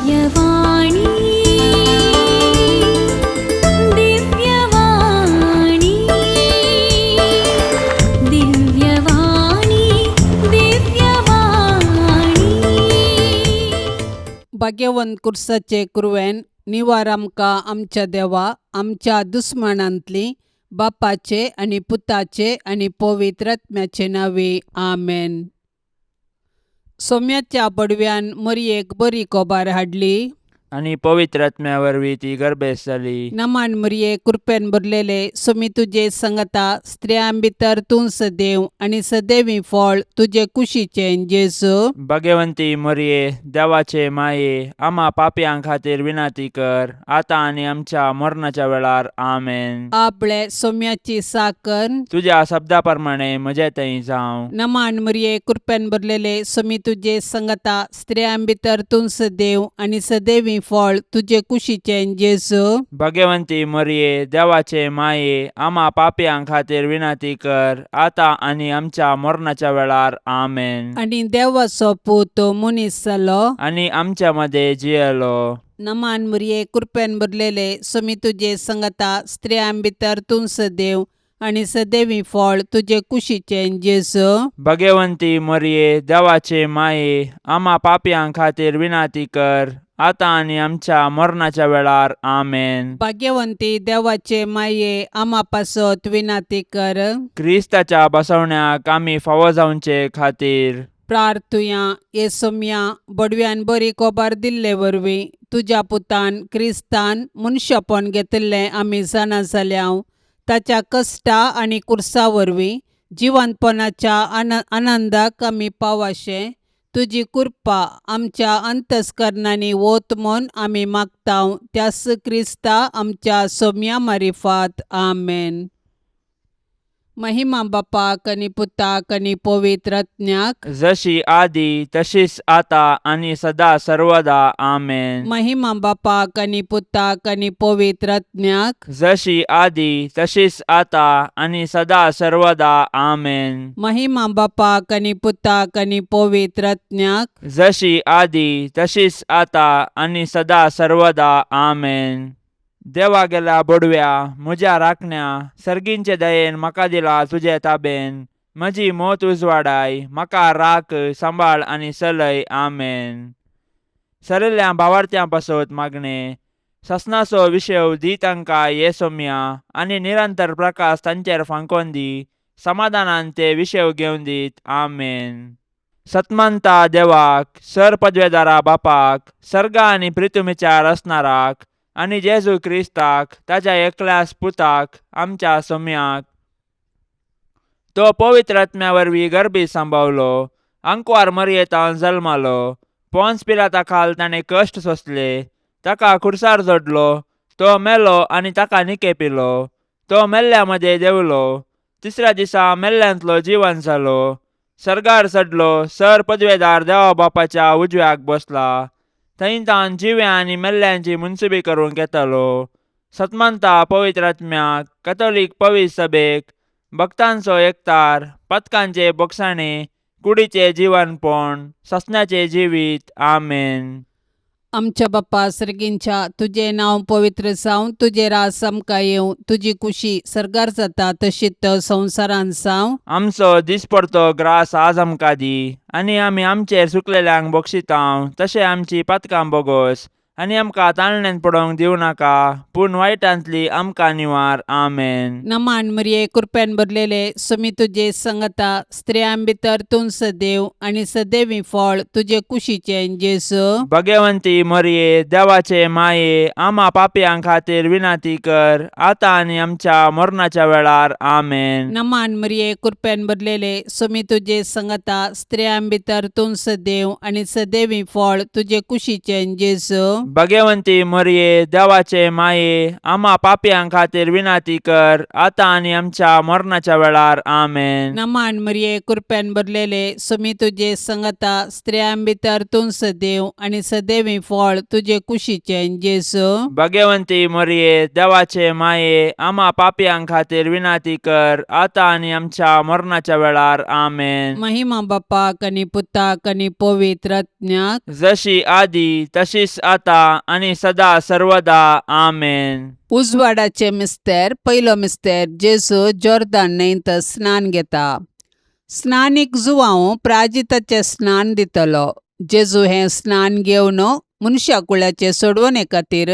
दिव्यवाणी दिव्यवाणी दिव्यवाणी दिव्यवाणी भाग्यवंत कुर्साचे कुरवेन निवार आमकां आमच्या देवा आमच्या दुस्मनांतली बापाचे आनी पुताचे आनी पवित्र आत्म्याचे नावे आमेन. सोम्याच्या पडव्यान मरयेक बरी कोबार हाडली आणि पवित्र आत्म्या वरवीं ती गर्भेस जाली. नमान मरये कृपेन भरलेले सोमी तुजे संगता स्त्रियां भितर तूं सदैव आनी सदैवी फळ तुजे कुशीचे जेजू. भाग्यवंती मरिये देवाचे माये आम्हा पापयां खातीर विनाती कर आता आणि आमच्या मरणाच्या वेळार आमेन. आपले सोम्याची साकर तुझ्या शब्दा प्रमाणे म्हजे थंय जावं. नमान मरये कृपेन भरलेले सोमी तुजे संगता स्त्रियां भितर तूं सदैव आनी सदैवी फळ तुजे कुशीचे जेजू. भाग्यवंती मरिये देवाचे माये आम्हा पापयां खातीर विनाती कर आता आणि आमच्या मरणाच्या वेळार आमेन. आनी देवाचो पूत मनीस जालो आणि आमच्या मध्ये जियेलो. नमान मरये कृपेन भरलेले सोमी तुजे संगता स्त्रियां भितर तूं सदैव आनी सदैवी फळ तुजे कुशीचे जेजू. भाग्यवंती मरिये देवाचे माये आम्हा पापयां खातीर विनाती कर आता आणि आमच्या मरणाच्या वेळार आमेन. भाग्यवंती देवाचे माये आम्हा पासत विनाती कर. क्रिस्ताच्या बसवण्याक आमी फावो जावचे खातीर प्रार्थुया ये सोम्या बडव्यान बरी कोबार दिल्ले वरवीं तुज्या पुतान क्रिस्तान मनशापण घेतिल्लें आमी जाणा जाल्याव ताच्या कश्टा आनी कुर्सा वरवीं जिवंतपणाच्या आनंदाक आमी पावाशे तुजी कृपा आमच्या अंतस्करणांनी वोत म्हूण आमी मागताव त्यास क्रिस्ता आमच्या सोम्या मारिफात आमेन. महिमा बापाक आनी पुताक आनी पवित्र आत्म्याक जशी आदी तशीच आता आणि सदा सर्वदा आमेन. महिमा बापाक आनी पुताक आनी पवित्र आत्म्याक जशी आदी तशीच आता आणि सदा सर्वदा आमेन. महिमा बापाक आनी पुताक आनी पवित्र आत्म्याक जशी आदी तशीच आता आणि सदा सर्वदा आमेन. देवा गेला बडव्या म्हज्या राखण्या सर्गींचे दयेन म्हाका दिला तुजे ताबेन म्हजी मोत उजवाडाय म्हाका राख सांबाळ आनी चलय आमेन. सरिल्ल्या भावार्थ्यां पासत मागणे ससनाचो विशय दी तांकां ये सोम्या आनी निरंतर प्रकाश तांचेर फांकोन दी समाधानान ते विशय घेवन दीत आमेन. सतमंता देवाक सर पदवेदारा बापाक सर्गा आनी पृथ्वीच्यार असणाराक आनी जेजू क्रिस्ताक ताच्या एकल्याच पुताक आमच्या सोम्याक तो पवित्र आत्म्या वरवीं गर्भी सांबावलो अंकवार मरयेतावन जल्मालो पोंस पिलाता खाल ताणें कश्ट सोंसले ताका खुर्सार जोडलो तो मेलो आनी ताका निकेपिलो तो मेल्ल्या मदें देवलो तिसऱ्या दिसा मेल्ल्यांतलो जिवन जालो सर्गार चडलो सर पदवेदार देवा बापाच्या उजव्याक बसला थंय तान जिव्या आनी मेल्ल्यांची मुनसुबी करूंक येतलो. सतमंता पवित्र आत्म्याक कॅथोलीक पवित्र सभेक भक्तांचो एकतार पथकांचे बोगसाणे कुडीचे जीवनपण ससण्याचे जिवीत आमेन. आमच्या बापा सर्गींच्या तुझे नाव पवित्र जावं तुझे रास आमकां येवं तुजी कुशी सर्गार जाता तशीच संवसारान जावं. आमचो दिसपडतो ग्रास आज आमकां दी आनी आमी आमचेर सुकलेल्यांक बक्षितांव तशें आमची पातकां बोगोस आनी आमकां ताळणेन पडोवंक दिवं नाका पूण वायटांतली आमकां निवार आमेन. नमान मरये कृपेन भरलेले सोमी तुजे संगता स्त्रियां भितर तूं सदैव आनी सदैवी फळ तुजे कुशीचे जेजू. भाग्यवंती मरिये देवाचे माये आम्हा पापयां खातीर विनाती कर आता आणि आमच्या मरणाच्या वेळार आमेन. नमान मरये कृपेन भरलेले सोमी तुजे संगता स्त्रियां भितर तूं सदैव आनी सदैवी फळ तुजे कुशीचे जेजू. भाग्यवंती मरिये देवाचे माये आम्हा पापियां खातीर विनाती कर आता आणि आमच्या मरणाच्या वेळार आमेन. नमान मरिये कृपेन भरलेले सुमी तुझे संगता स्त्रियां भितर तूं सदैव आणि सदैवी फळ तुझे कुशीचे जेसू. भाग्यवंती मरिये देवाचे माये आम्हा पापियां खातीर विनाती कर आता आणि आमच्या मरणाच्या वेळार आमेन. महिमा बापाक आणि पुताक आणि पवित्र आत्म्याक जशी आदी तशीच आता आणि सदा सर्वदा आमेन. उजवाडाचे मिस्तेर पयलो मिस्तेर जेसू जॉर्दान न्हंयत स्नान घेता. स्नानीक जुवांव प्राजिताचे स्नान दितलो. जेजू हें स्नान घेवन मनशाकुळाचे सोडवणे खातीर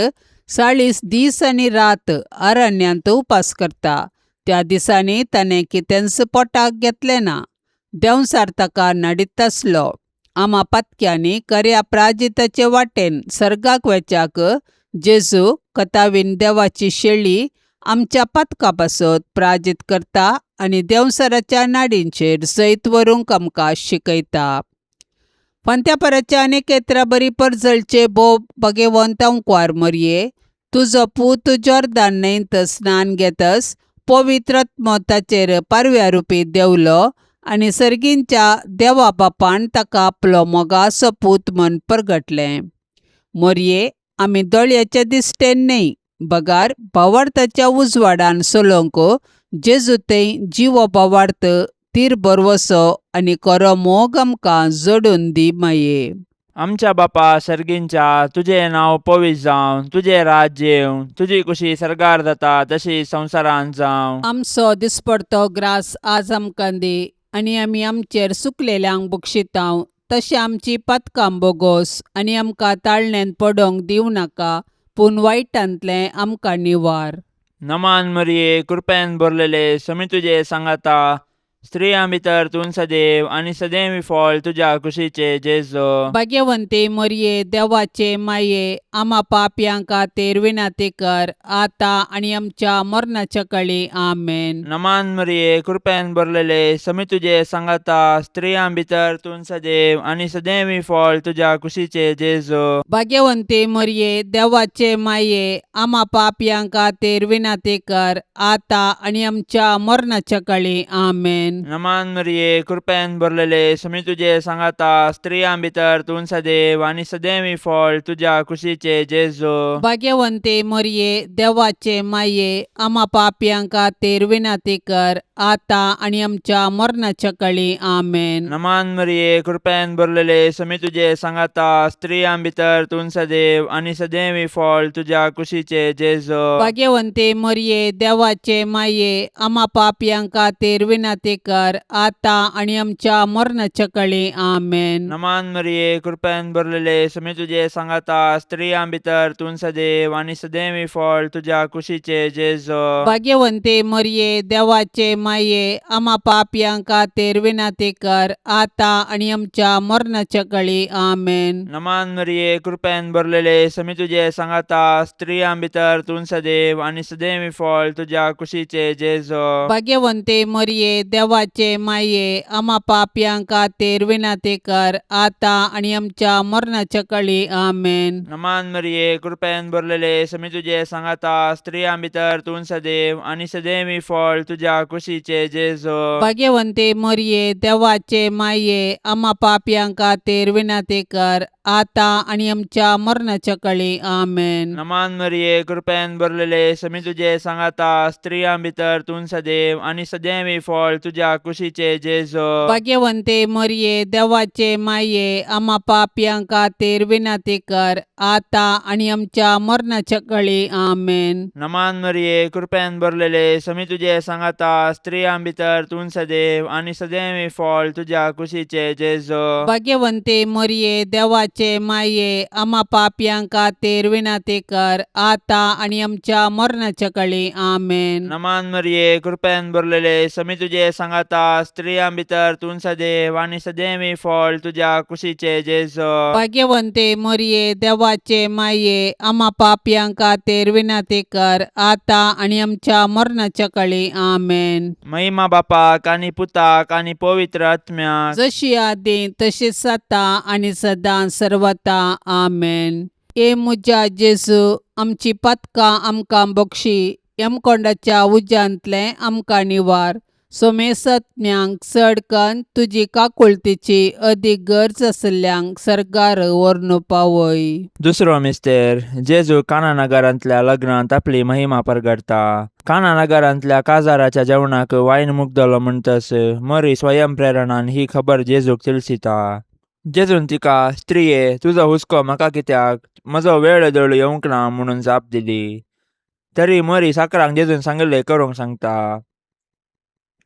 40 दीस आनी रात अरण्यांत उपास करता. त्या दिसांनी ताणें कितेंच पोटाक घेतलें ना. देंवसार ताका नडीत आसलो. आमा पातक्यांनी खऱ्या प्राजिताचे वाटेन सर्गाक वेचाक जेजू कतावीन देवाची शेळी आमच्या पातका पासत प्राजीत करता आनी देंवसाराच्या नाडींचेर सैत व्हरूंक आमकां शिकयता. पंत्यापराच्या आनी केत्रा बरी परजळचे भोव भगेवंत अंकवार मरिये, तुजो पूत जॉर्दान न्हंयत स्नान घेतस पवित्र आत्मो ताचेर पारव्या रुपी देवलो आनी सर्गींच्या देवा बापान ताका आपलो मोगाचो पूत म्हूण परगटलें. मरिये, आमी दोळ्याचे दिश्टेन न्हय, बगार भावार्थाच्या उजवाडान सोलोंक जेजू थंय जिवो भावार्थ तीर बरवसो आनी खरो मोग आमकां जोडून दी माये. आमच्या बापा सर्गींच्या तुझे नाव पवित्र जावं, तुझे राज्य येवं, तुझी कुशी सरकार जाता तशी संवसारांत जावं. आमचो दिसपडतो ग्रास आज आमकां दी आनी आमी आमचेर सुकलेल्यांक बक्षितांव तशें आमची पातकां बोगोस आनी आमकां ताळणेन पडोवंक दिवं नाका, पूण वायटांतलें आमकां निवार. नमान मरिये कृपेन भरलेले समी तुझे सांगाता स्त्रियां भितर तूं सदैव आनी सदैवी फळ तुझ्या कुशीचे जेजू. भाग्यवंती मरिये देवाचे माये आमा पापयां खातीर विनाती कर आता आनी आमच्या मरणाच्या काळी आमेन. नमान मरिये कृपेन भरलेले समी तुझे सांगाता स्त्रियां भितर तूं सदैव आनी सदैवी फळ तुझ्या कुशीचे जेजू. भाग्यवंती मरिये देवाचे माये आमा पापयां खातीर विनाती कर आता आनी आमच्या मरणाच्या काळी आमेन. नमान मरिये कृपेन भरलेले समी तुझे सांगाता स्त्रियां भितर तूं सदैव आनी सदैवी फळ तुझ्या कुशीचे जेजू. भाग्यवंती मरिये देवाचे माये आमा पापयां खातीर विनाती कर आता आनी आमच्या मरणाच्या काळी आमेन. नमान मरिये कृपेन भरलेले समी तुझे सांगाता स्त्रियां भितर तूं सदैव आनी सदैवी फळ तुझ्या कुशीचे जेजू. भाग्यवंती मरिये देवाचे माये आमा पापयां खातीर विनाती कर आता आनी आमच्या मरणाच्या काळी आमेन. नमान मरिये कृपेन भरलेले समी तुझे सांगाता स्त्रियां भितर तूं सदैव आनी सदैवी फळ तुझ्या कुशीचे जेजू. भाग्यवंती मरिये देवाचे माये आमा पापयां खातीर विनाती कर आता आनी आमच्या मरणाच्या काळी आमेन. नमान मरिये कृपेन भरलेले समी तुझे सांगाता स्त्रियां भितर तूं सदैव आनी सदैवी फळ तुझ्या कुशीचे जेजू. भाग्यवंती मरिये देवाचे माये आमा पापयां खातीर विनाती कर आता आनी आमच्या मरणाच्या काळी आमेन. नमान मरिये कृपेन भरलेले समी तुझे सांगाता स्त्रियां भितर तूं सदैव आनी सदैवी फळ तुझ्या कुशीचे जेजू. भाग्यवंती मरिये देवाचे माये आमा पापयां खातीर विनाती कर आता आनी आमच्या मरणाच्या काळी आमेन. नमान मरिये कृपेन भरलेले समी तुझे सांगाता स्त्रियां भितर तूं सदैव आनी सदैवी फळ तुझ्या कुशीचे जेजू. भाग्यवंती मरिये देवाचे माये आमा पापयां खातीर विनाती कर आता आनी आमच्या मरणाच्या काळी आमेन. नमान मरिये कृपेन भरलेले समी तुझे सांगाता स्त्रियां भितर तूं सदैव आनी सदैवी फळ तुझ्या कुशीचे जेजू. भाग्यवंती मरिये देवाचे माये आमा पापयां खातीर विनाती कर आता आनी आमच्या मरणाच्या काळी आमेन. नमान मरिये कृपेन भरलेले समी तुझे सांगाता स्त्रियां भितर तूं सदैव आनी सदैवी फळ तुझ्या कुशीचे जेजू. भाग्यवंती मरिये देवाचे माये आमा पापयां खातीर विनाती कर आता आनी आमच्या मरणाच्या काळी आमेन. महिमा बापाक आनी पुताक आनी पवित्र आत्म्याक जशी आदी तशीच आता आनी सदां सर्वता आमेन. ए मुज्या जेजू, आमची पथकां आमकां बक्षी, यमकोंडाच्या उज्यांतले आमकां निवार. सोमेसत्न्यांक चड कन्न तुजी काकुळतीची अदीक गरज आसल्ल्यांक सर्गार व्हरून पावय. दुसरो मिस्तेर, जेजू काना नगरांतल्या लग्नांत आपली महिमा परगडता. काना नगरांतल्या काजाराच्या जेवणाक वायन मुगदलो म्हणटस मरी स्वयंप्रेरणान ही खबर जेजूक तिलसिता. जेजून तिका, स्त्रिये, तुजो हुस्को म्हाका कित्याक, म्हजो वेळ दळ येवंक ना म्हणून जाप दिली. तरी मरी साकरांक जेजून सांगिल्लें करूंक सांगता.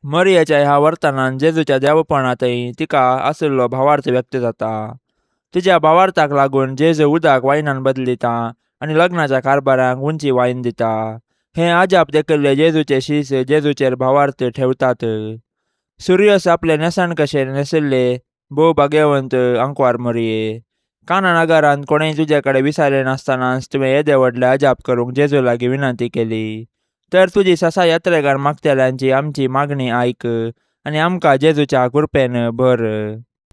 मरियेच्या ह्या वर्तनान जेजूच्या देवपणांतय तिका आशिल्लो भावार्थ व्यक्त जाता. तिच्या भावार्थाक लागून जेजू उदक वायनान बदलिता आनी लग्नाच्या कारभाराक उंची वायन दिता. हें अजाप देखिल्ले जेजूचे शीस जेजूचेर भावार्थ ठेवतात. सूर्यस आपले नेसण कशे नेसिल्ले भोव भाग्यवंत आंकवार मरिये. काना नगरांत कोणेय तुजे कडेन विचारलें नासतनाच तुवें येदे व्हडले अजाप करूंक जेजू लागीं विनंती केली. तर तुजी ससा यात्रेकार मागतेल्यांची आमची मागणी आयक आनी आमकां जेजूच्या कृपेन भर.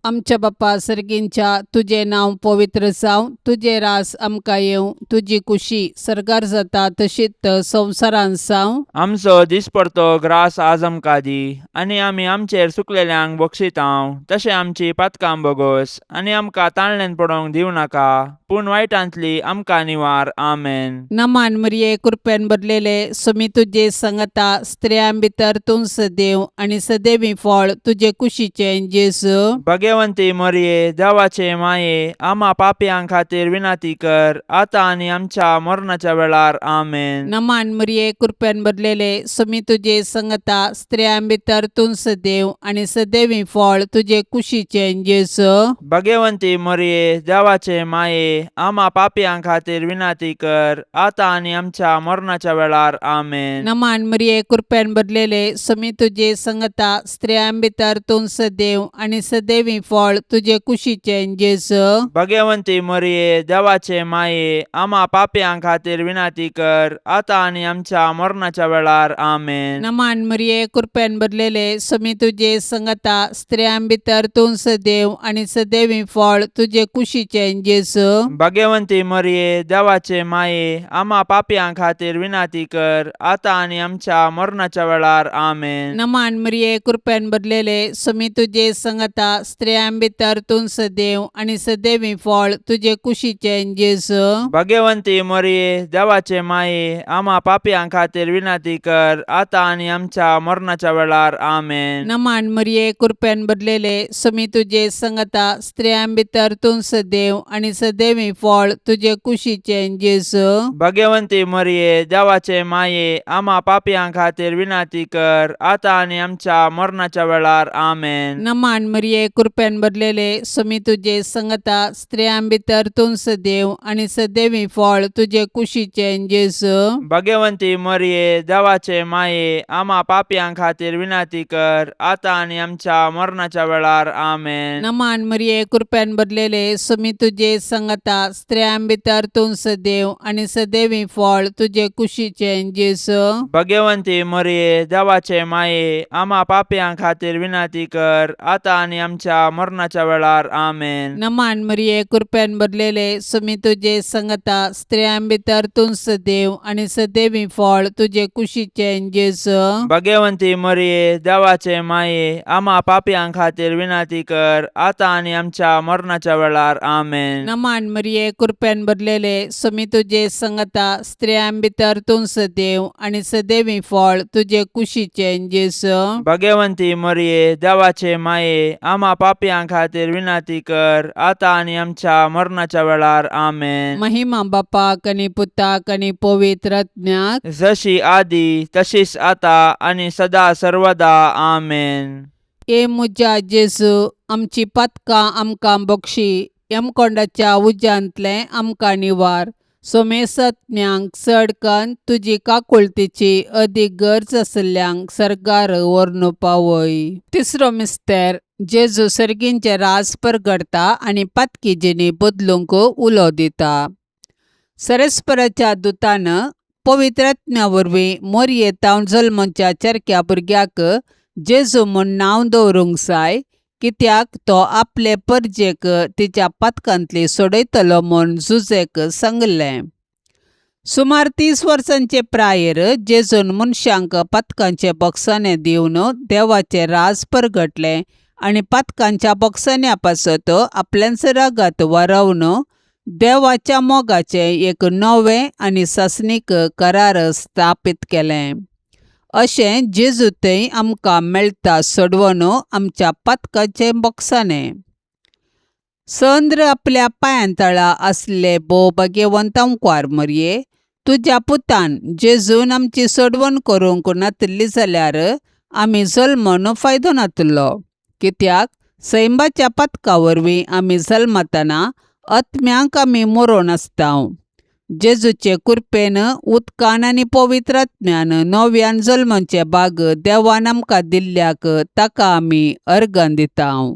आमच्या बापा सर्गींच्या, तुझे नांव पवित्र जावं, तुझे रास आमकां येवं, तुजी कुशी सर्गार जाता तशीच संवसारांत जावं. आमचो दिसपडतो ग्रास आज आमकां दी, आनी आमी आमचेर चुकलेल्यांक बक्षितांव तशें आमची पातकां बोगोस, आनी आमकां ताळणेन पडोवंक दिवं नाका, पूण वायटांतली आमकां निवार. आमेन. नमान मरिये, कृपेन भरलेले, सोमी तुजे सांगता स्त्रियां भितर तूं सदैव आनी सदैवी फळ तुजे कुशीचें जेजू. भाग्यवंती मरिये, देवाचे माये, आम्हा पापयांक खातीर विनंती कर, आतां आनी आमच्या मरणाच्या वेळार. आमेन. नमान मरिये, कृपेन भरलेले, सोमी तुजे सांगता स्त्रियां भितर तूं सदैव आनी सदैवी फळ तुजे कुशीचें जेजू. भाग्यवंती मरिये, देवाचे माये, आम्हा पापयांक खातीर विनंती कर, आतां आनी आमच्या मरणाच्या वेळार. आमेन. नमान मरिये, कृपेन भरलेले, सोमी तुजे सांगता स्त्रियां भितर तूं सदैव आनी सदैवी फळ तुजे कुशीचें जेजू. भाग्यवंती मरिये, देवाचे माये, आम्हा पापयांक खातीर विनंती कर, आतां आनी आमच्या मरणाच्या वेळार. आमेन. नमान मरिये, कृपेन भरलेले, सोमी तुजे सांगता स्त्रियां भितर तूं सदैव आनी सदैवी फळ तुजे कुशीचें जेजू. भाग्यवंती मरिये, देवाचे माये, आम्हा पापयांक खातीर विनंती कर, आतां आनी आमच्या मरणाच्या वेळार. आमेन. नमान मरिये, कृपेन भरलेले, सोमी तुजे सांगता स्त्रियां भितर तूं सदैव आनी सदैवी फळ तुजे कुशीचें जेजू. भाग्यवंती मरिये, देवाचे माये, आम्हा पापयांक खातीर विनंती कर, आतां आनी आमच्या मरणाच्या वेळार. आमेन. नमान मरिये, कृपेन भरलेले, सोमी तुजे सांगता स्त्रियां भितर तूं सदैव आनी सदैवी फळ तुजे कुशीचें जेजू. भाग्यवंती मरिये, देवाचे माये, आम्हा पापयांक खातीर विनंती कर, आतां आनी आमच्या मरणाच्या वेळार. आमेन. नमान मरिये, कृपेन भरलेले, सोमी तुजे सांगता स्त्रियां भितर तूं सदैव आनी सदैवी फळ तुजे कुशीचें जेजू. भाग्यवंती मरिये, देवाचे माये, आम्हा पापयांक खातीर विनंती कर, आतां आनी आमच्या मरणाच्या वेळार. आमेन. नमान मरिये, कृपेन भरलेले, सोमी तुजे सांगता स्त्रियां भितर तूं सदैव आनी सदैवी फळ तुजे कुशीचें जेजू. भाग्यवंती मरिये, देवाचे माये, आम्हा पापयांक खातीर विनंती कर, आतां आनी आमच्या मरणाच्या वेळार. आमेन. नमान मरिये, कृपेन भरलेले, सोमी तुजे सांगता स्त्रियां भितर तूं सदैव आनी सदैवी फळ तुजे कुशीचें जेजू. भाग्यवंती मरिये, देवाचे माये, आम्हा पापयांक खातीर विनंती कर, आतां आनी आमच्या मरणाच्या वेळार. आमेन. नमान मरिये, कृपेन भरलेले, सोमी तुजे सांगता स्त्रियां भितर तूं सदैव आनी सदैवी फळ तुजे कुशीचें जेजू. भाग्यवंती मरिये, देवाचे माये, आम्हा पापयांक खातीर विनंती कर, आतां आनी आमच्या मरणाच्या वेळार. आमेन. महिमा बापाक आनी पुताक आनी पवित्र आत्म्याक, जशी आदी तशीच आतां आनी सदा सर्वदा. आमेन. ए मुज्या जेजू, आमची पथकां आमकां बक्षी, यमकोंडाच्या उज्यांतले आमकां निवार. सोमेसत्न्यांक चड कन्न तुजी काकुळतीची अदीक गरज आसल्ल्यांक सर्गार व्हरून पावय. तिसरो मिस्तेर, जेजू सर्गींचे रास परगडता आनी पातकी जिणी बदलूंक उलो दिता. सरस्पराच्या दुतान पवित्र आत्म्या वरवीं मरिये तावन जल्मच्या चरक्या भुरग्याक जेजू म्हूण नांव दवरूंक जाय. कित्याक तो आपले परजेक तिच्या पातकांतली सोडयतलो म्हूण जुजेक सांगलें. सुमार 30 वर्सांचे प्रायर जेजून मनशांक पातकांचे बॉक्साने दिवन देवाचे राज परगटले आनी पातकांच्या बॉक्सान्या पासत आपल्याच रागात वारावन देवाच्या मोगाचे एक नवें आनी सासणीक करार स्थापीत केलें. अशें जेजूतय आमकां मेळटा सोडवून आमच्या पातकाचे बॉक्साने. संद्र आपल्या पांयांतळा आसले भोव भाग्यवंतांकार मरये, तुज्या पुतान जेजून आमची सोडवण करूंक नातली जाल्यार आमी जल्मून फायदो नातलो. कित्याक सैमाच्या पातका वरवीं आमी जल्मतना आत्म्यांक आमी मरोवन आसताव. जेजूचे कृपेन उदकान आनी पवित्र आत्म्यान नव्यान जल्माचे भाग देवान आमकां दिल्ल्याक ताका आमी अर्गां दिताव.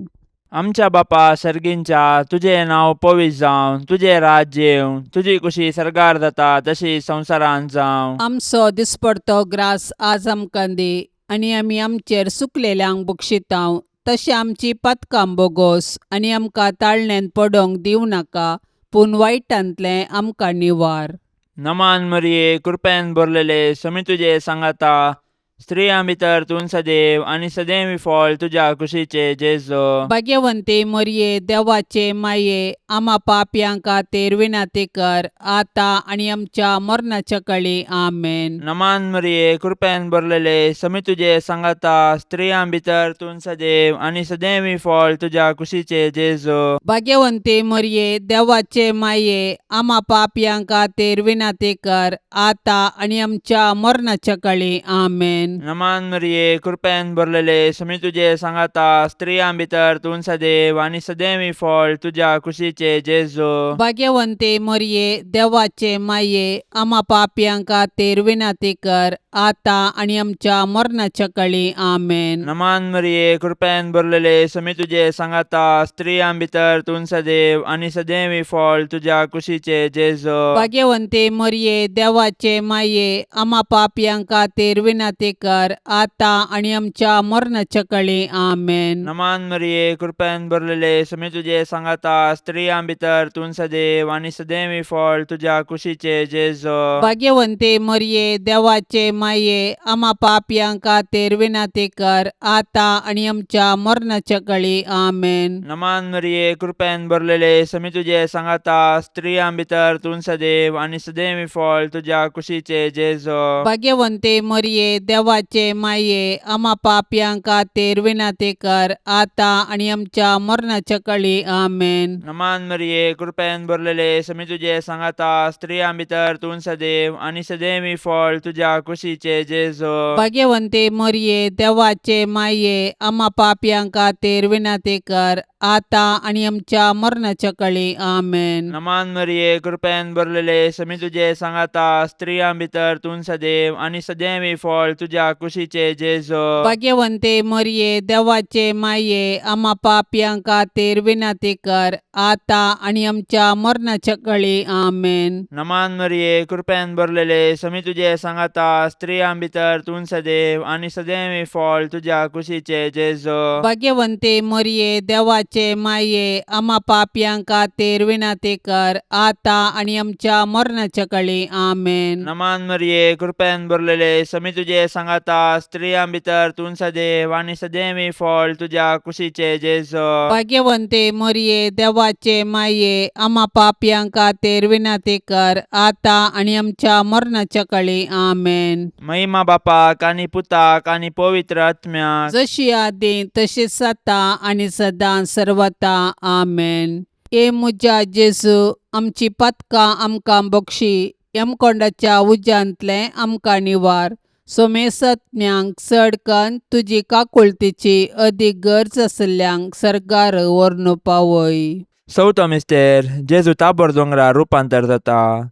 आमच्या बापा सर्गींच्या, तुजें नांव पवित्र जावं, तुजें राज्य येवं, तुजी कुशी सरकार जाता तशी संवसारांत जावं. आमचो दिसपडतो ग्रास आज आमकां दी, आनी आमी आमचेर सुकलेल्यांक बक्षिताव, तशें आमची पातकां बोगोस आनी आमकां ताळणेन पडोवंक दिवं नाका, पूण वायटांतलें आमकां निवार. नमान मरिये, कृपेन भरलेले, समी तुजे सांगाता, स्त्रियां भितर तूं सदैव आनी सदैवी फळ तुज्या कुशीचे जेजो. भाग्यवंते मरये, देवाचे माये, आमा पापयांक खातीर विनाती कर, आतां आनी आमच्या मरणाच्या काळी. आमेन. नमान मरिये, कृपेन भरलेले, समी तुजे सांगाता, स्त्रियां भितर तूं सदैव आनी सदैवी फळ तुज्या कुशीचे जेजो. भाग्यवंते मरये, देवाचे माये, आमा पापयांक खातीर विनाती कर, आतां आनी आमच्या मरणाच्या काळी. आमेन. नमान मरिये, कृपेन भरलेले, समी तुजे सांगाता, स्त्रियां भितर तूं सदैव आनी सदैवी फळ तुज्या कुशीचे जेजो. भाग्यवंते मरये, देवाचे माये, आमा पापयांक खातीर विनाती कर, आतां आनी आमच्या मरणाच्या काळी. आमेन. नमान मरिये, कृपेन भरलेले, समी तुजे सांगाता, स्त्रियां भितर तूं सदैव आनी सदैवी फळ तुज्या कुशीचे जेजो. भाग्यवंते मरये, देवाचे माये, आमा पापयांक खातीर विनाती कर, आतां आनी आमच्या मरणाच्या काळी. आमेन. नमान मरिये, कृपेन भरलेले, समी तुजे सांगाता, स्त्रियां भितर तूं सदैव आनी सदैवी फळ तुज्या कुशीचे जेजो. भाग्यवंते मरये, देवाचे माये, आमा पापयांक खातीर विनाती कर, आतां आनी आमच्या मरणाच्या काळी. आमेन. नमान मरिये, कृपेन भरलेले, समी तुजे सांगाता, स्त्रियां भितर तूं सदैव आनी सदैवी फळ तुज्या कुशीचे जेजो. भाग्यवंते मरये, देवाचे माये, आमा पापयांक खातीर विनाती कर, आतां आनी आमच्या मरणाच्या काळी. आमेन. नमान मरिये, कृपेन भरलेले, समी तुजे सांगाता, स्त्रियां भितर तूं सदैव आनी सदैवी फळ तुज्या कुशीचे जेजो. भाग्यवंते मरये, देवाचे माये, आमा पापयांक खातीर विनाती कर, आतां आनी आमच्या मरणाच्या काळी. आमेन. नमान मरिये, कृपेन भरलेले, समी तुजे सांगाता, स्त्रियां भितर तूं सदैव आनी सदैवी फळ तुज्या कुशीचे जेजो. भाग्यवंते मरये, देवाचे माये, आमा पापयांक खातीर विनाती कर, आतां आनी आमच्या मरणाच्या काळी. आमेन. नमान मरिये, कृपेन भरलेले, समी तुजे सांगाता, स्त्रियां भितर तूं सदैव आनी सदैवी फळ तुज्या कुशीचे जेजो. भाग्यवंते मरये, देवाचे माये, आमा पापयांक खातीर विनाती कर, आतां आनी आमच्या मरणाच्या काळी. आमेन. नमान मरिये, कृपेन भरलेले, समी तुजे सांगाता, स्त्रियां भितर तूं सदैव आनी सदैवी फळ तुज्या कुशीचे जेजो. भाग्यवंते मरये, देवाचे माये, आमा पापयांक खातीर विनाती कर, आतां आनी आमच्या मरणाच्या काळी. आमेन. महिमा बापाक आनी पुताक आनी पवित्र आत्म्याक, जशी आदी तशीच आता आनी सदां सर्वता. आमेन. ए मुजा जेजू, आमची पातकां आमकां बक्षी, यमकोंडाच्या उज्यांतले आमकां निवार. सोमेसत्म्यांक चडकन तुजी काकुळतीची अदीक गरज आसल्यांक सरकार व्हरून पावय. चवथो मिस्तेर, जेजू ताबोर दोंगरार रुपांतर जाता.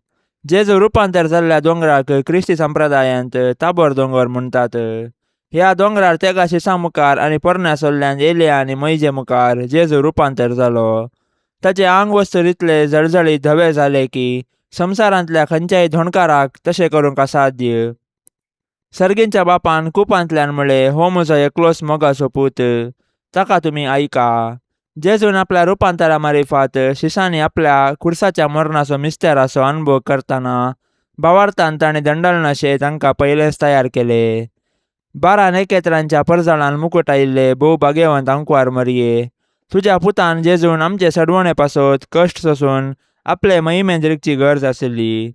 जेजू रुपांतर जाल्ल्या दोंगराक क्रिस्ती संप्रदायांत ताबोर दोंगर म्हणटात. ह्या दोंगरार तेगा शिसां मुखार आनी पोरण्या सोल्ल्यान एलिया आनी मोइजे मुखार जेजू रुपांतर जालो. ताचे आंग वस्तर इतले जळजळीत धवे जाले की संवसारांतल्या खंयच्याय धोणकाराक तशें करूंक असाध्य. सर्गींच्या बापान कुपांतल्यान म्हणलें, हो म्हजो एकलोच मोगाचो पूत. ताका तुम्ही ऐका. जेजून आपल्या रुपांतरा मार्फत शिशांनी आपल्या खुर्साच्या मरणाचो मिस्तेराचो अनुभव करतना भावार्थान ताणें दंडलनाशे तांकां पयलेच तयार केले. 12 नखेत्रांच्या परजळान मुकुट आयिल्ले भोव भाग्यवंत अंकवार मरये, तुज्या पुतान जेजून आमचे सडवणे पासत कश्ट सोसून आपले महिमेंत रिगची गरज आसली.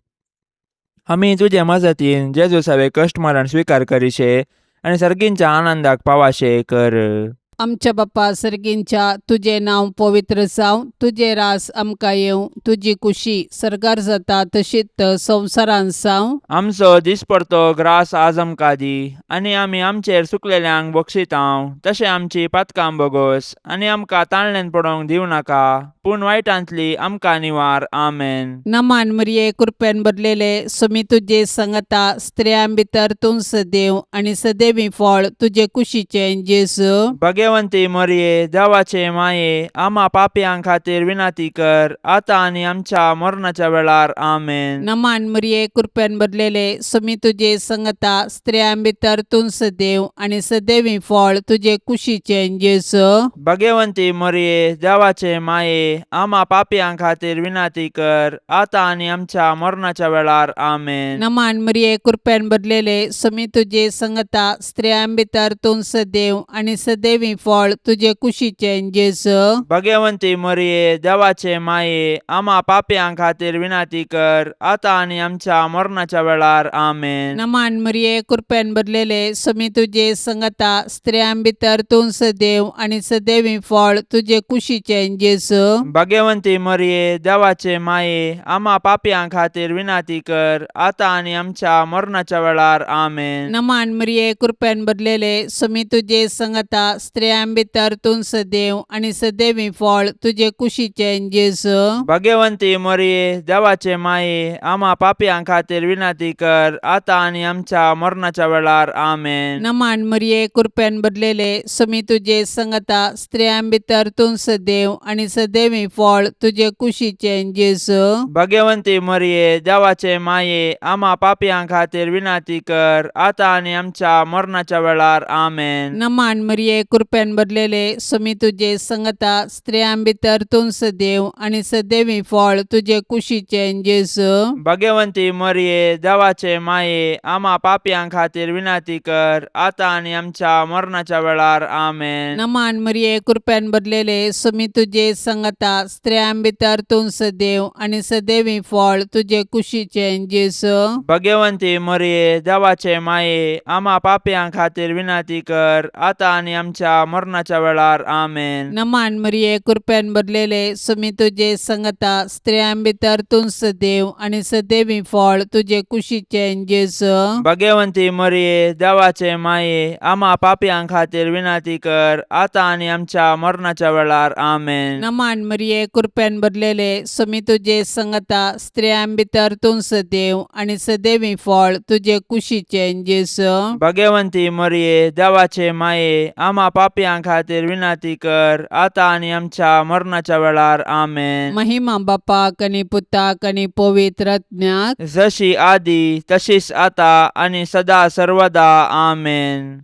आमी तुजे मजतीन जेजू सवे कश्ट मरण स्वीकार करीशे आनी सर्गींच्या आनंदाक पावाशे कर. आमच्या बाप्पा सर्गींच्या तुझे नाव पवित्र जावं, तुझे रास आमकां येवं, तुजी कुशी सर्गार जाता तशीच संवसारान जावं. आमचो दिसपडतो ग्रास आज आमकां दी, आनी आमी आमचेर सुकलेल्यांक बक्षितांव. तशें आमची पातकां बोगोस आनी आमकां ताळणेन पडोवंक दिवं नाका, पूण वायटांतली आमकां निवार. आमेन. नमान मरिये कृपेन भरलेले सुमी तुजे संगता स्त्रियां भितर तूं सदैव आनी सदैवी फळ तुजे कुशीचे जेजू. भाग्यवंती मरिये, देवाचे माये, आम्हा पापयां खातीर विनाती कर, आता आनी आमच्या मरणाच्या वेळार. आमेन. नमान मरिये कृपेन भरलेले सुमी तुजे संगता स्त्रियां भितर तूं सदैव आनी सदैवी फळ तुजे कुशीचे जेजू. भाग्यवंती मरिये, देवाचे माये, आम्हा पापयां खातीर विनाती कर, आता आनी आमच्या मरणाच्या वेळार. आमेन. नमान मरिये कृपेन भरलेले सुमी तुजे संगता स्त्रियां भितर तूं सदैव आनी सदैवी फळ तुजे कुशीचे जेजू. भाग्यवंती मरिये, देवाचे माये, आम्हा पापयां खातीर विनाती कर, आता आनी आमच्या मरणाच्या वेळार. आमेन. नमान मरिये कृपेन भरलेले सुमी तुजे संगता स्त्रियां भितर तूं सदैव आनी सदैवी फळ तुजे कुशीचे जेजू. भाग्यवंती मरिये, देवाचे माये, आम्हा पापयां खातीर विनाती कर, आता आनी आमच्या मरणाच्या वेळार. आमेन. नमान मरिये कृपेन भरलेले सुमी तुजे संगता स्त्रियां भितर तूं सदैव आनी सदैवी फळ तुजे कुशीचे जेजू. भाग्यवंती मरिये, देवाचे माये, आम्हा पापयां खातीर विनाती कर, आता आनी आमच्या मरणाच्या वेळार. आमेन. नमान मरिये कृपेन भरलेले सुमी तुजे संगता स्त्रियां भितर तूं सदैव आनी सदैवी फळ तुजे कुशीचे जेजू. भाग्यवंती मरिये, देवाचे माये, आम्हा पापयां खातीर विनाती कर, आता आनी आमच्या मरणाच्या वेळार. आमेन. नमान मरिये कृपेन भरलेले सुमी तुजे संगता स्त्रियां भितर तूं सदैव आनी सदैवी फळ तुजे कुशीचे जेजू. भाग्यवंती मरिये, देवाचे माये, आम्हा पापयां खातीर विनाती कर, आता आनी आमच्या मरणाच्या वेळार. आमेन. नमान मरिये कृपेन भरलेले सुमी तुजे संगता स्त्रियां भितर तूं सदैव आनी सदैवी फळ तुजे कुशीचे जेजू. भाग्यवंती मरिये, देवाचे माये, आम्हा पापयां खातीर विनाती कर, आता आनी आमच्या मरणाच्या वेळार. आमेन. नमान मरिये कृपेन भरलेले सुमी तुजे संगता स्त्रियां भितर तूं सदैव आनी सदैवी फळ तुजे कुशीचे जेजू. भाग्यवंती मरिये, देवाचे माये, आम्हा पापयां खातीर विनाती कर, आता आनी आमच्या मरणाच्या वेळार. आमेन. नमान मरिये कृपेन भरलेले सुमी तुजे संगता स्त्रियां भितर तूं सदैव आनी सदैवी फळ तुजे कुशीचे जेजू. भाग्यवंती मरिये, देवाचे माये, आम्हा पापयां खातीर विनाती कर, आता आनी आमच्या मरणाच्या वेळार. आमेन. महिमा बापाक आनी पुताक आनी पवित्र आत्म्याक, जशी आदी तशीच आता आनी सदा सर्वदा. आमेन.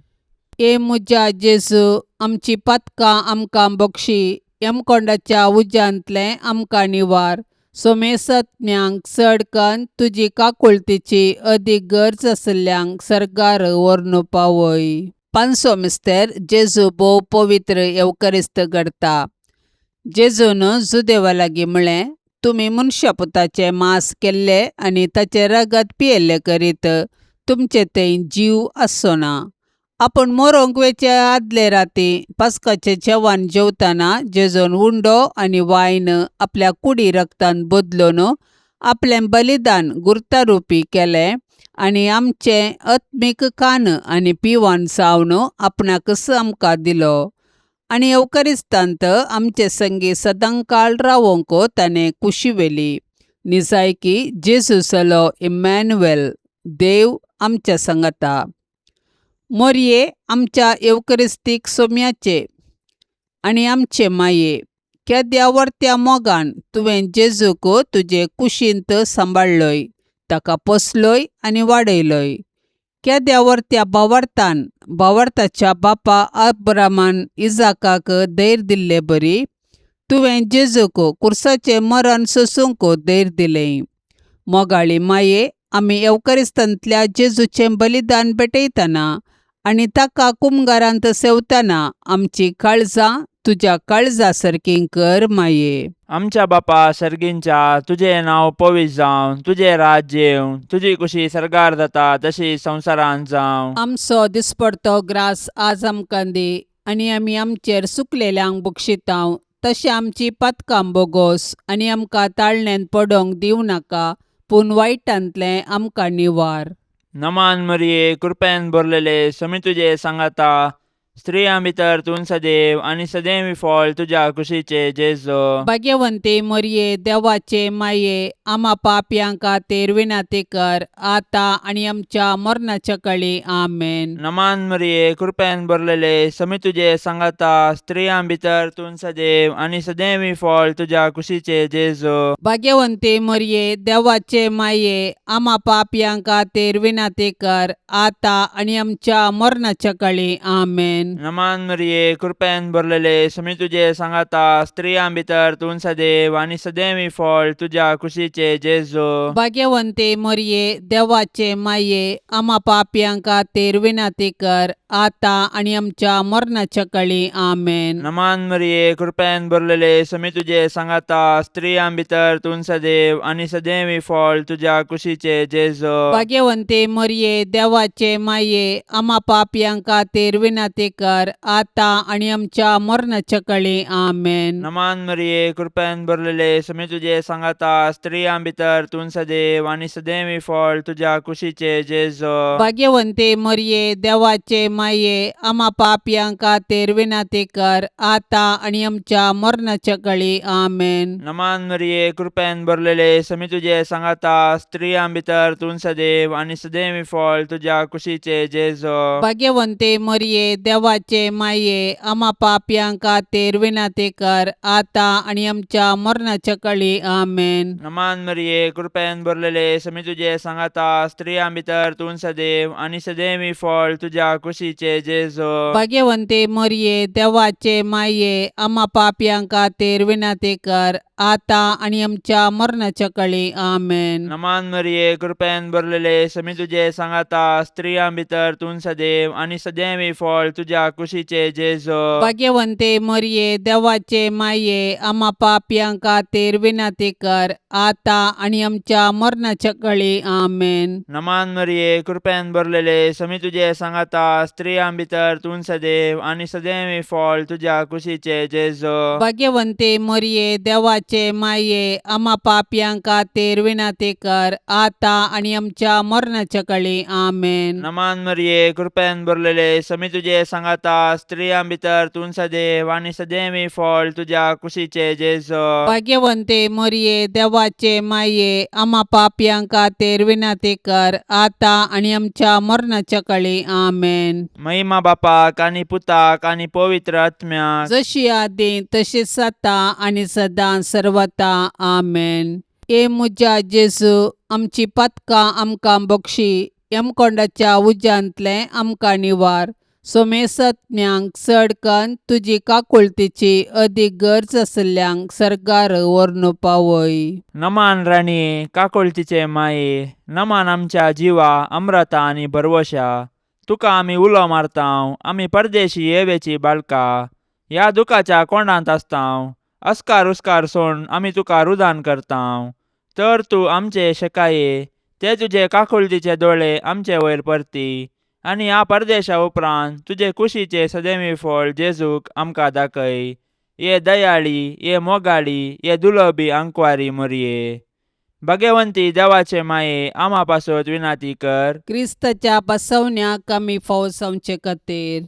ए मुजा जेजू, आमची पातकां आमकां बक्षी, यमकोंडाच्या उज्यांतले आमकां निवार. सोमेसत्म्यांक चडकन तुजी काकुळतीची अदीक गरज आसल्यांक सरकार व्हरून पावय. पांचवो मिस्तेर जेजू भोव पवित्र येवकरिस्त करता. जेजून जुदेवा लागीं म्हळें, तुमी मनशा पुताचें मांस केल्ले आनी ताचें रगत पियेल्ले करीत तुमचे थंय जीव आसचो ना. आपूण मरोंक वेचे आदले राती पास्काचें जेवण जेवतना जेजून उंडो आनी वायन आपल्या कुडी रक्तान बदलून आपलें बलिदान गुर्तारुपी केलें आनी आमचें आत्मीक खाण आनी पिवण जावन आपणाकच आमकां दिलो. आनी येवकरिस्तांत आमचे संगी सदांकाळ रावोंक ताणें कुशीवेली. निजायकी जेजू जालो इमॅन्युएल, देव आमच्या संगता. मोरये आमच्या येवकरिस्तीक सोम्याचे आनी आमचे माये, केद्या वर्त्या मोगान तुवें जेजूक तुजे कुशींत सांबाळलोय, ताका पोसलोय आनी वाडयलोय. केद्यावर त्या बावर्ताच्या बापा अब्रामान इजाकाक धैर्य दिल्ले बरी तुवें जेजूक कुर्साचें मरण सोसूंक धैर्य दिलें. मोगाळी माये, आमी येवकारिस्तांतल्या जेजूचें बलिदान पेटयतना आनी ताका कुमगारांत सेवतना आमची काळजां तुज्या काळजा सारकीं कर माये. आमच्या बापा सर्गींच्या, तुझें नांव पवित्र जावं, तुझें राज्य येवं, तुजी कुशी सरकार जाता तशी संवसारांत जावं. आमचो दिसपडतो ग्रास आज आमकां दी, आनी आमी आमचेर सुकलेल्यांक बक्षितांव, तशें आमची पातकां बोगोस आनी आमकां ताळण्यांत पडोवंक दिवं नाका, पूण वायटांतलें आमकां निवार. नमान मरिये, कृपेन भरलेले, समी तुजे सांगाता, स्त्रियां भितर तूं सदैव आनी सदैवी फळ तुज्या कुशीचे जेजो. भाग्यवंते मरिये, देवाचे माये, आम्हा पापयांक खातीर विनाती कर, आतां आनी आमच्या मरणाच्या काळी आमेन. नमान मरिये, कृपेन भरलेले, समी तुजे सांगाता, स्त्रियां भितर तूं सदैव आनी सदैवी फळ तुज्या कुशीचे जेजो. भाग्यवंते मरिये, देवाचे माये, आम्हा पापयांक खातीर विनाती कर, आतां आनी आमच्या मरणाच्या काळी आमेन. नमान मरिये, कृपेन भरलेले, समी तुजे सांगाता, स्त्रियां भितर तूं सदैव आनी सदैवी फळ तुज्या कुशीचे जेजो. भाग्यवंते मरिये, देवाचे माये, आम्हा पापयांक खातीर विनाती कर, आतां आनी आमच्या मरणाच्या काळी आमेन. नमान मरिये, कृपेन भरलेले, समी तुजे सांगाता, स्त्रियां भितर तूं सदैव आनी सदैवी फळ तुज्या कुशीचे जेजो. भाग्यवंते मरिये, देवाचे माये, आम्हा पापयांक खातीर विनाती कर, आतां आनी आमच्या मरणाच्या काळी आमेन. नमान मरिये, कृपेन भरलेले, समी तुजे सांगाता, स्त्रियां भितर तूं सदैव आनी सदैवी फळ तुज्या कुशीचे जेजो. भाग्यवंते मरिये, देवाचे माये, आम्हा पापयांक खातीर विनाती कर, आतां आनी आमच्या मरणाच्या काळी आमेन. नमान मरिये, कृपेन भरलेले, समी तुजे सांगाता, स्त्रियां भितर तूं सदैव आनी सदैवी फळ तुज्या कुशीचे जेजो. भाग्यवंते मरिये, देवाचे माये, आम्हा पापयांक खातीर विनाती कर, आतां आनी आमच्या मरणाच्या काळी आमेन. नमान मरिये, कृपेन भरलेले, समी तुजे सांगाता, स्त्रियां भितर तूं सदैव आनी सदैवी फळ तुज्या कुशीचे जेजो. भाग्यवंते मरिये, देवाचे माये, आम्हा पापयांक खातीर विनाती कर, आतां आनी आमच्या मरणाच्या काळी आमेन. नमान मरिये, कृपेन भरलेले, समी तुजे सांगाता, स्त्रियां भितर तूं सदैव आनी सदैवी फळ तुज्या कुशीचे जेजो. भाग्यवंते मरिये, देवाचे माये, आम्हा पापयांक खातीर विनाती कर, आतां आनी आमच्या मरणाच्या काळी आमेन. नमान मरिये, कृपेन भरलेले, समी तुजे सांगाता, स्त्रियां भितर तूं सदैव आनी सदैवी फळ तुज्या कुशीचे जेजो. भाग्यवंते मरिये, देवाचे माये, आम्हा पापयांक खातीर विनाती कर, आतां आनी आमच्या मरणाच्या काळी आमेन. नमान मरिये, कृपेन भरलेले, समी तुजे सांगाता, स्त्रियां भितर तूं सदैव आनी सदैवी फळ तुज्या कुशीचे जेजो. भाग्यवंते मरिये, देवाचे माये, आम्हा पापयांक खातीर विनाती कर, आतां आनी आमच्या मरणाच्या काळी आमेन. महिमा बापाक आनी पुताक आनी पवित्र आत्म्याक, जशी आदी तशीच आता आनी सदां सर्वता आमेन. ए मुजा जेजू, आमची पातकां आमकां बक्षी, यमकोंडाच्या उज्यांतले आमकां निवार. सोमेसत्म्यांक चडकन तुजी काकुळतीची अदीक गरज आसल्यांक सरकार व्हरून पावय. नमान राणी, काकुळतीचे माये, नमान आमच्या जिवा अमृता आनी भरवशा, तुका आमी उलो मारतांव, आमी परदेशी येवेची बाळकां, ह्या दुखाच्या कोंडांत आसतांव, अस्कार उस्कार सोडून आमी तुका रुदान करतांव. तर तूं आमचे शेकाये, ते तुजे काकुळतीचे दोळे आमचे वयर परती, आनी ह्या परदेशा उपरांत तुजे कुशीचे सदैवी फळ जेजूक आमकां दाखय. ये दयाळी, ये मोगाळी, ये दुलोबी आंकवारी मरिये. भाग्यवंती देवाचे माये, आम्हा पासत विनाती कर. क्रिस्ताच्या बसवण्याक आमी फावस आमचे खातीर.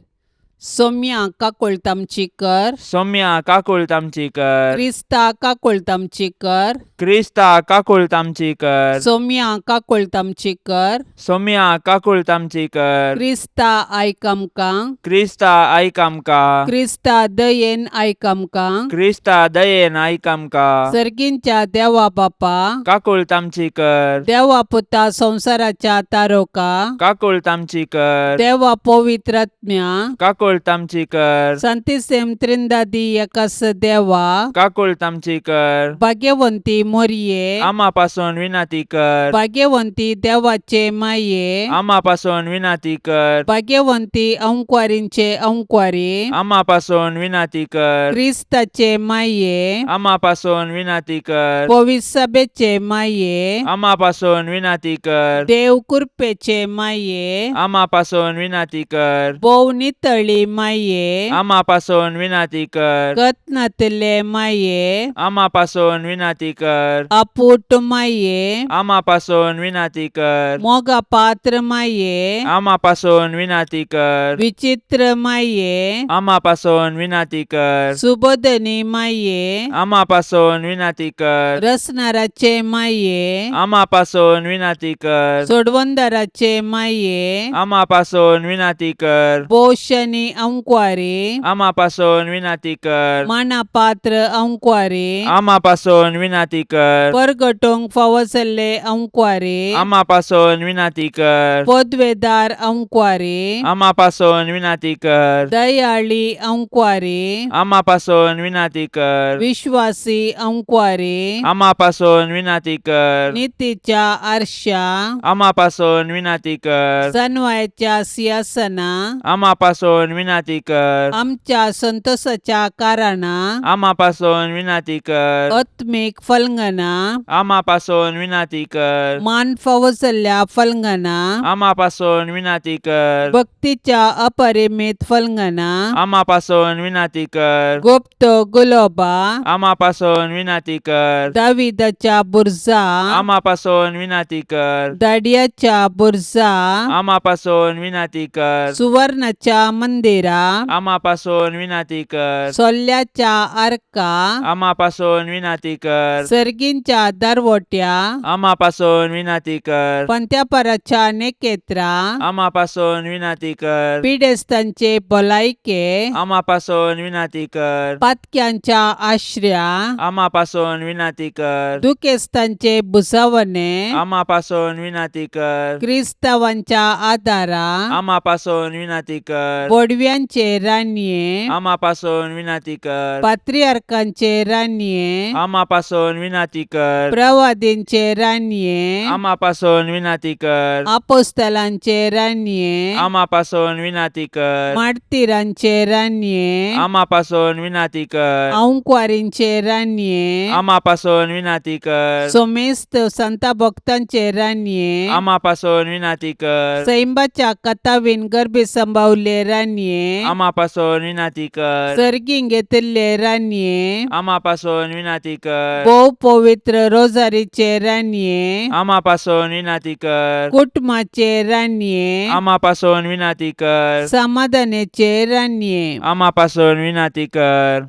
सौम्या काकुळत आमची कर, सौम्या काकुळत आमची कर. क्रिस्ता काकुळत आमची कर. क्रिस्ता काकूळ तामची कर. सोम्या काकूळ तामची कर. सोम्या काकूळ तामची कर. क्रिस्ता आयक आमकां. क्रिस्ता आयक आमकां. क्रिस्ता दयेन आयक आमकां. क्रिस्ता दयेन आयक आमकां. सर्गींच्या देवा बापा, काकूळ तामची कर. देवा पुता संसाराच्या तारोका, काकूळ तामची कर. देवा पवित्रात्म्या, काकूळ तामची कर. संतिसेम त्रिंदादी एकास देवा, काकूळ तामची कर. भाग्यवंती मोरये, आम्हापासून विनंती कर. भाग्यवंती देवाचे माये, आम्हापासून विनंती कर. भाग्यवंती अंकुवारींचे अंकुवारी, आम्हापासून विनंती कर. क्रिस्ताचे माये, आम्हापासून विनंती कर. पवित्र सभेचे माये, आम्हापासून विनंती कर. देव कृपेचे माये, आम्हापासून विनंती कर. बोव नितळी माये, आम्हापासून विनंती कर. कतनातले माये, आम्हापासून विनंती कर. अपूट माये, आम्हापासून विनंती कर. मोगा पात्र माये, आम्हापासून विनंती कर. विचित्र माये, आम्हापासून विनंती कर. सुबोधनी माये, आम्हापासून विनंती कर. रसनाराचे माये, आम्हापासून विनंती कर. सोडवंदाराचे माये, आम्हापासून विनंती कर. बोशनी अंकुवारी, आम्हापासून विनंती कर. मानापात्र अंकुवारी, आम्हापासून विनंती कर. परगटोंक फावसले अंकुवारी, आम्हापासून विनंती कर. पदवेदार अंकुवारी, आम्हापासून विनंती कर. दयाळी अंकुवारी, आम्हापासून विनंती कर. विश्वासी अंकुवारी, आम्हापासून विनंती कर. नीतीच्या आरशा, आम्हापासून विनंती कर. सन्वयाच्या सिंहासना, आम्हापासून विनंती कर. आमच्या संतोषाच्या कारणा, आम्हापासून विनंती कर. आत्मिक फलंगना, आम्हापासून विनंती कर. मान फावसल्या फलंगना, आम्हापासून विनंती कर. भक्तीच्या अपरिमित फलंगना, आम्हापासून विनंती कर. गुप्त गुलोबा, आम्हापासून विनंती कर. दाविदाच्या बुरजा, आम्हापासून विनंती कर. दाडियाच्या बुरजा, आम्हापासून विनंती कर. सुवर्णाच्या मंदिरा, आम्हापासून विनंती कर. सोल्ल्याच्या आर्का, आम्हापासून विनंती कर. सर्गींच्या दरवट्या, आम्हापासून विनंती कर. पंत्यापराच्या नेकेत्रा, आम्हापासून विनंती कर. पिडेस्तांचे भलायके, आम्हापासून विनंती कर. पातक्यांच्या आश्रया, आम्हापासून विनंती कर. दुखेस्तांचे बुसावणे, आम्हापासून विनंती कर. क्रिस्तावांच्या आदारा, आम्हापासून विनंती कर. बोडव्यांचे रान्ये, आम्हापासून विनंती कर. पात्रियार्कांचे रान्ये, आम्हापासून विनंती कर. प्रवादींचे रान्ये, आम्हापासून विनंती कर. आपोस्तलांचे रान्ये, आम्हापासून विनंती कर. मार्तिरांचे रान्ये, आम्हापासून विनंती कर. अंकुवारींचे रान्ये, आम्हापासून विनंती कर. सोमेस्त संता भक्तांचे रान्ये, आम्हापासून विनंती कर. सैंबाच्या कथावीन गर्भे संभावले रान्ये, आम्हापासून विनंती कर. सर्गीं घेतिल्ले रान्ये, आम्हापासून विनंती कर. भोव पवित्र रोजारीचे रान्ये, आम्हापासून विनंती कर. कुटुंबाचे रान्ये, आम्हापासून विनंती कर. समाधानाचे रान्ये, आम्हापासून विनंती कर.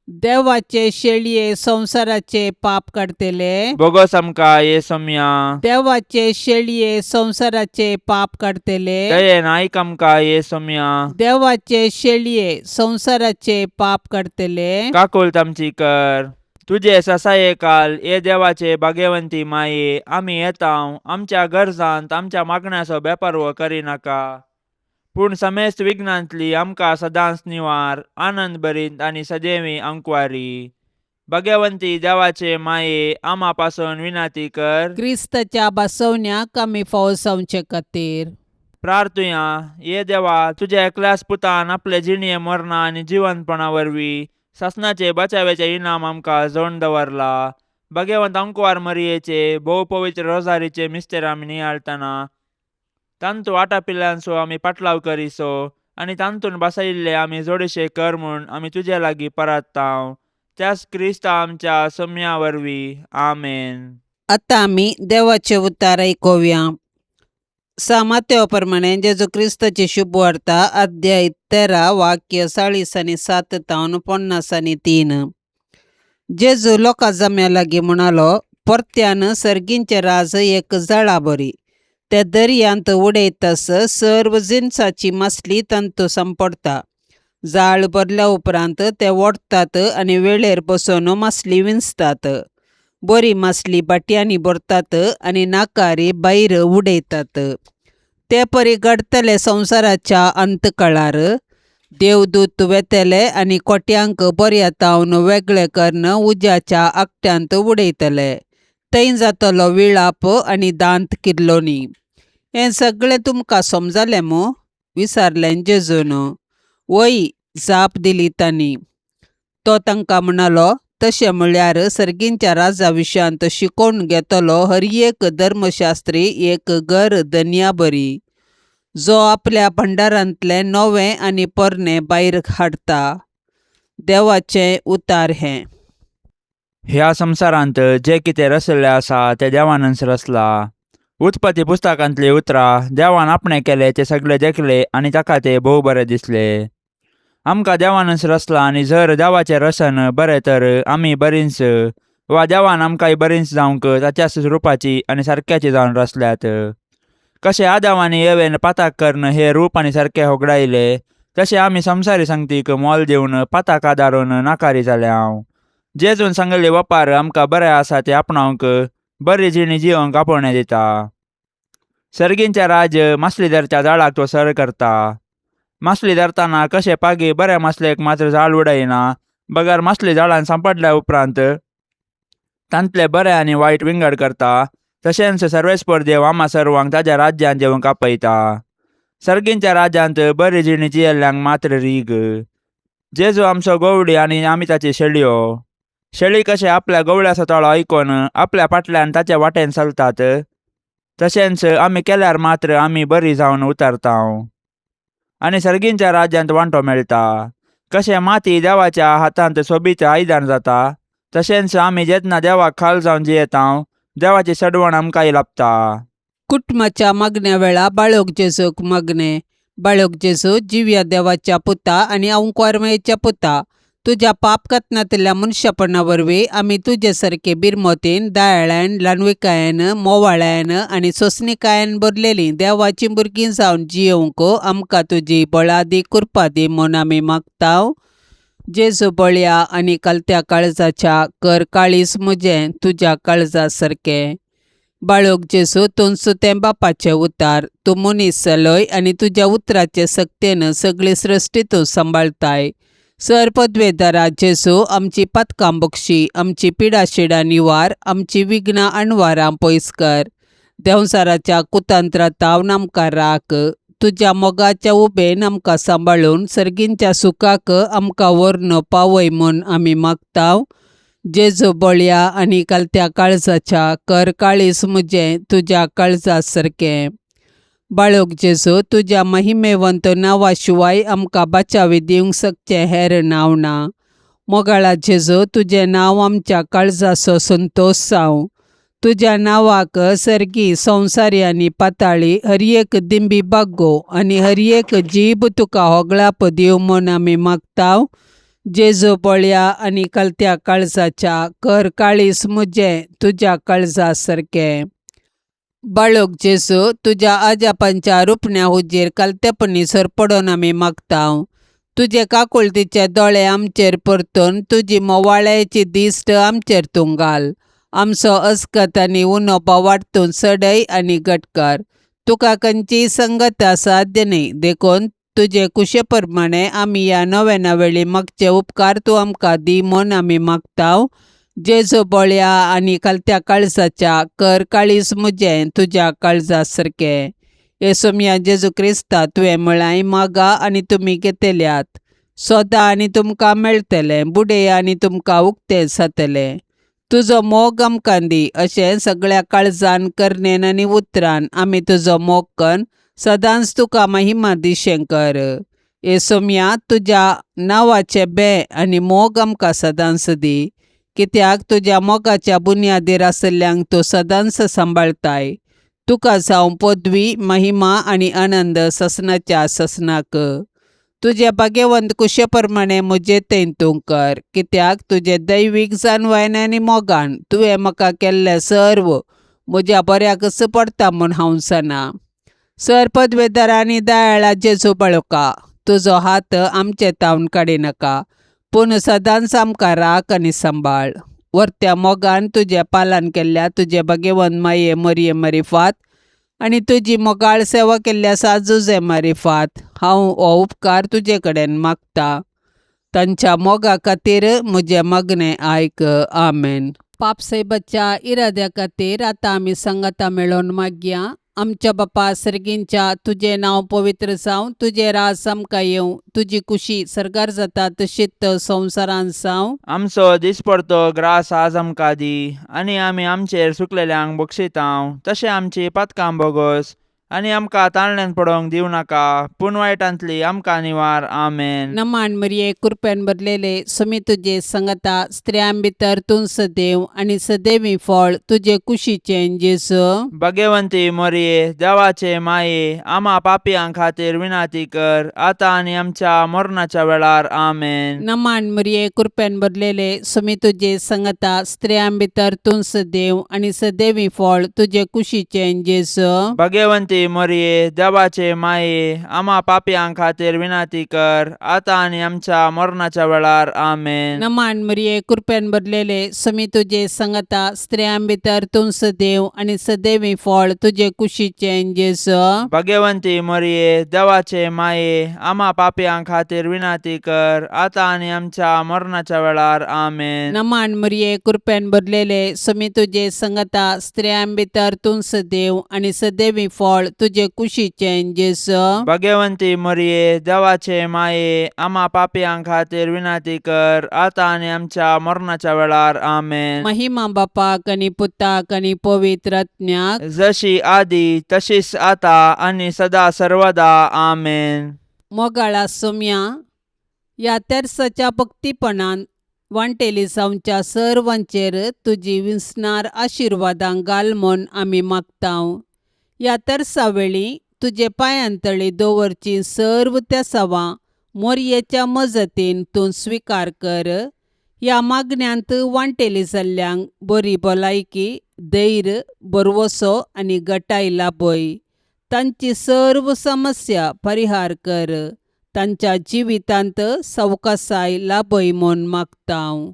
देवाचे शेळये संसाराचे पाप काढतेले, बोगस आमकां येसुम्या. देवाचे शेळये संसाराचे पाप काढतेले, दयेन आयक आमकां येसुम्या. देवाचे शेळये संसाराचे पाप काढतेले, काकूळ तामची कर. तुझे ससाये काल ये देवाचे भाग्यवंती माये, आमी येताव आमच्या गरजांत आमच्या मागण्याचो बेपर्वो करिनाका. पूण समेस्त विघ्नांतली आमकां सदांच निवार, आनंद भरीत आनी सदैवी अंकुवारी. भाग्यवंती देवाचे माये, आम्हापासून विनंती कर. क्रिस्ताच्या बसवण्याक आमी फावसावचे खातीर प्रार्थुया. ये देवा, तुझ्या एकल्याच पुतान आपले जिणये मरणा आनी जिवंतपणा वरवीं सासणाचे बचावेचे इनाम आमकां जोडून दवरला. भाग्यवंत अंकुवार मरियेचे भोव पवित्र रोजारीचे मिस्तेर आमी नियाळतना तांतू वाटापिल्ल्यांचो आमी पाटलाव करिसो आनी तांतून बसयिल्ले आमी जोडशे कर म्हूण आमी तुजे लागीं परताव. त्याच क्रिस्ता आमच्या सोम्या वरवीं. आमेन. आतां आमी देवाचे उतार आयकुया. सामात्यो प्रमाणे जेजू क्रिस्ताची शुभ वार्ता अध्याय 13 वाक्य 40 आनी 7 तावन 50 आनी 3. जेजू लोकां जम्या लागीं म्हणालो, परत्यान सर्गींचे राज एक जळा बरी ते दर्यांत उडयतस सर्व जिन्साची मासली तांतू संपडता. जाळ भरल्या उपरांत ते ओडतात आनी वेळेर बसून मासली विंचतात. बरी मासली बाटयांनी भरतात आनी नाकारी भायर उडयतात. ते परी घडतले संवसाराच्या अंतकाळार देवदूत वेतले आनी कोट्यांक बऱ्यातावन वेगळे करून उज्याच्या आकट्यांत उडयतले. थंय जातलो विळाप आनी दांत किल्लोनी. हें सगळें तुमकां समजलें मू? विचारलें जेजून. वय, जाप दिली तांणी. तो तांकां म्हणालो, तशें म्हळ्यार सर्गींच्या राजा विशयांत शिकोवन घेतलो हर एक धर्मशास्त्री एक घर धन्या बरी, जो आपल्या भंडारांतले नवें आनी पोरणें भायर हाडटा. देवाचें उतार हें. ह्या संवसारांत जे कितें रचयल्लें आसा तें देवानच रचला. उत्पत्ती पुस्तकांतलीं उतरां देवान आपणें केले ते सगळे देखले आनी ताका ते भोव बरें दिसले. आमकां देवानच रचला आनी जर देवाचें रसन बरें तर आमी बरींच वा देवान आमकांय बरींच जावंक ताच्याच रुपाची आनी सारक्याची जावन रचल्यात. कशें आदाम आनी येवेन पाताक करून हे रूप आनी सारके होगडायले तशें आमी संवसारी संगतीक मोल दिवन पाताक आदारून नाकारी जाल्यां. जेजून सांगले वपार आमकां बरें आसा तें आपणावंक बरी जिणी जिवंक आपणे दिता. सर्गींचे राज मासली धरच्या जाळाक तो सर करता. मासली धरतना कशें पागी बऱ्या मासलेक मात्र जाळ उडयना, बगर मासली जाळान सांपडल्या उपरांत तांतले बरें आनी वायट विंगड करता, तशेंच सर्वेस्पर देव आम्हा सर्वांक ताज्या राज्यांत जेवंक आपयता. सर्गींच्या राज्यांत बरी जिणी जियेल्ल्यांक मात्र रीग. जेजू आमचो गवडी आनी आमी ताची शेळयो. शेळी कशें आपल्या गवळ्या सोताळो आयकून आपल्या फाटल्यान ताचे वाटेन चलतात, तशेंच आमी केल्यार मात्र आमी बरी जावन उतरतांव आनी सर्गींच्या राज्यांत वांटो मेळटा. कशें माती देवाच्या हातांत सोबीत आयदान जाता, तशेंच आमी जेन्ना देवाक खाल जावन जियेतांव देवाची सडवण आमकांय लाभता. कुटुंबाच्या मागण्या वेळा बाळोक जेजूक मागणे. बाळोक जेजू, जिव्या देवाच्या पुता आनी अंकुरमयेच्या पुता, तुज्या पाप कथनांतल्या मनशापणा वरवीं आमी तुजे सारके बिरमोतीन, दयाळ्यान, ल्हानविकायेन, मोवाळ्यान आनी सोंसणिकायेन भरलेलीं देवाचीं भुरगीं जावन जियोंक आमकां तुजी बळादी कृपा दी म्हूण आमी मागतांव. जेजू बळ्या आनी कलत्या काळजाच्या कर काळीस म्हजें तुज्या काळजा सारकें. बाळोक जेजू, तूं सुतें बापाचें उतार. तूं मनीस जालोय आनी तुज्या उतराचे सक्तेन सगळी सृश्टी तूं सांबाळताय. सर पदवेदारा जेजू, आमची पातकां बक्षी, आमची पिडाशिडां निवार, आमची विघ्नां आणवारां पयस कर. देंवसाराच्या कुतंत्रांतावन आमकां राख. तुज्या मोगाच्या उबेन आमकां सांबाळून सर्गींच्या सुखाक आमकां व्हरून पावय म्हूण आमी मागतांव. जेजू बळ्या आनी कलत्या काळजाच्या कर काळीस म्हजें तुज्या काळजा सारकें. बाळोक जेजू, तुज्या महिमेवंत नांवा शिवाय आमकां बाचावी दिवंक शकचें हेर नांव ना. मोगाळा जेजू, तुजें नांव आमच्या काळजाचो संतोश जावं. तुज्या नांवाक सर्गी, संवसारी आनी पाताळी हर एक दिंबी बागो आनी हर एक जीब तुका होगळाप दिवं म्हूण आमी मागतांव. जेजू बळ्या आनी कलत्या काळजाच्या कर काळीस म्हजें तुज्या काळजा सारकें. बाळोक जेजू, तुज्या आजापांच्या रुपण्या हुजेर कलतेपणी सरपडोन आमी मागतांव. तुजे काकुळतीचे दोळे आमचेर परतून तुजी मोवाळ्याची दिश्ट आमचेर तूं घाल. आमचो अस्कत आनी उणोवपो वाडतून सडय आनी घटकर. तुका खंयचीय संगता साध्य न्ही, देखून तुजे कुशे प्रमाणे आमी ह्या नव्या वेळी मागचे उपकार तूं आमकां दी म्हूण आमी मागतांव. जेजू बळ्या आनी कलत्या काळजाच्या कर काळीस म्हजें तुज्या काळजा सारकें. येसुम्या जेजू क्रिस्ता, तुवें म्हळांय मागा आनी तुमी घेतल्यात. सोदा आनी तुमकां मेळटलें. बुडया आनी तुमकां उक्तें जातलें. तुजो मोग आमकां दी. अशें सगळ्या काळजान, करनेन आनी उतरान आमी तुजो मोग करून सदांच तुका महिमा दिशें कर. येसुम्या, तुज्या नांवाचे बे आनी मोग आमकां सदांच दी. कित्याक तुज्या मोगाच्या बुन्यादीर आसल्ल्यांक तूं सदांच सांबाळताय. तुका जावं पदवी, महिमा आनी आनंद ससनाच्या ससनाक. तुझे भाग्यवंत कुशेप्रमाणे म्हजे तें तूं कर, कित्याक तुजे दैवीक जानवायन आनी मोगान तुवें म्हाका केल्लें सर्व म्हज्या बऱ्याकच पडटा म्हूण हांव जाणा. सर पदवेदार आनी दयाळा जेजू बाळका, तुजो हात आमचे तावन काडिनाका, पूण सदांच आमकां राख आनी सांबाळ. वर्त्या मोगान तुज्या पालन केल्ल्या तुजे भाग्यवंत माये मरये मारिफात आनी तुजी मोगाळ सेवा केल्ल्या साजूजे मारिफात हांव हो उपकार तुजे कडेन मागता. तांच्या मोगा खातीर म्हजें मागणें आयक. आमेन. पापसैबाच्या इराद्या खातीर आतां आमी सांगाता मेळोन मागया. आमच्या बापा सर्गींच्या, तुजें नांव पवित्र जावं, तुजें रास आमकां येवं, तुजी कुशी सरकार जाता तशीच संवसारांत जावं. आमचो दिसपडतो ग्रास आज आमकां दी, आनी आमी आमचेर सुकलेल्यांक बक्षितांव, तशें आमची पातकां बोगोस आनी आमकां ताळण्यांत पडोवंक दिवं नाका, पूण वायटांतली आमकां निवार. आमेन. नमान मरिये कृपेन भरलेले, समी तुजे सांगता स्त्रियां भितर तूं सदैव आनी सदैवी फळ तुजे कुशीचें जेजू. भाग्यवंती मरिये, देवाचे माये, आमा पापयां खातीर विनाती कर, आतां आनी आमच्या मरणाच्या वेळार. आमेन. नमान मरिये कृपेन भरलेले, समी तुजे सांगता स्त्रियां भितर तूं सदैव आनी सदैवी फळ तुजे कुशीचें जेजू. भाग्यवंती मरिये, देवाचे माये, आमा पापयां खातीर विनाती कर, आतां आनी आमच्या मरणाच्या वेळार. आमेन. नमान मरिये कृपेन भरलेले, समी तुजे सांगता स्त्रियां भितर तूं सदैव आनी सदैवी फळ तुजे कुशीचें जेजू. भाग्यवंती मरिये, देवाचे माये, आमा पापयां खातीर विनाती कर, आतां आनी आमच्या मरणाच्या वेळार. आमेन. नमान मरिये कृपेन भरलेले, समी तुजे सांगता स्त्रियां भितर तूं सदैव आनी सदैवी फळ तुजे कुशीचें जेजू. भाग्यवंती मरिये, देवाचे माये, आमा पापयां खातीर विनाती कर, आतां आनी आमच्या मरणाच्या वेळार. आमेन. महिमा बापाक आनी पुताक आनी पवित्र आत्म्याक, जशी आदी तशीच आतां आनी सदा सर्वदा. आमेन. मोगाळा सोम्या, ह्या तेर्साच्या भक्तीपणान वांटेली जावच्या सर्वांचेर तुजी विस्नार आशिर्वादां घाल म्हूण आमी मागतांव. ह्या तेर्सा वेळी तुजे पांयांतळी दवरची सर्व त्या सवां मोरयेच्या मजतीन तूं स्विकार कर. ह्या मागण्यांत वांटेली जाल्ल्यांक बरी भलायकी, धैर्य, बरवसो आनी घटाय लाभय. तांची सर्व समस्या परिहार कर. तांच्या जिवितांत सवकासाय लाभय म्हूण मागतांव.